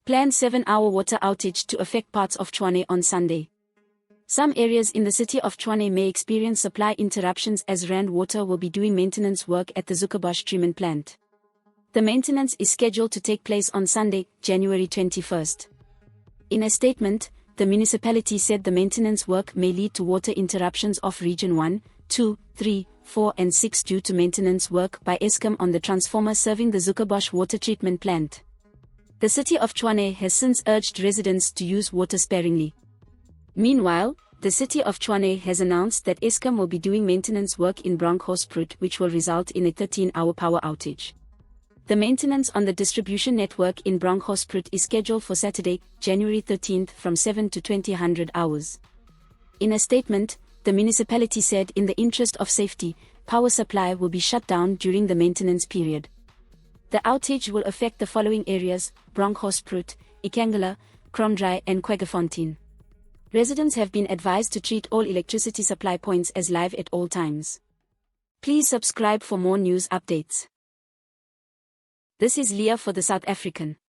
Planned 7-hour water outage to affect parts of Ncwane on Sunday. Some areas in the city of Tshwane may experience supply interruptions as Rand Water will be doing maintenance work at the Zuikerbosch Treament Plant. The maintenance is scheduled to take place on Sunday, January 21st. In a statement, the municipality said the maintenance work may lead to water interruptions of Region 1, 2, 3, 4 and 6 due to maintenance work by Eskom on the transformer serving the Zuikerbosch Water Treatment Plant. The city of Tshwane has since urged residents to use water sparingly. Meanwhile, the city of Tshwane has announced that Eskom will be doing maintenance work in Bronkhorstspruit, which will result in a 13-hour power outage. The maintenance on the distribution network in Bronkhorstspruit is scheduled for Saturday, January 13th from 7 to 2000 hours. In a statement, the municipality said in the interest of safety, power supply will be shut down during the maintenance period. The outage will affect the following areas: Bronkhorstspruit, Ncwane, Kromdraai and Kwaggafontein. Residents have been advised to treat all electricity supply points as live at all times. Please subscribe for more news updates. This is Leah for the South African.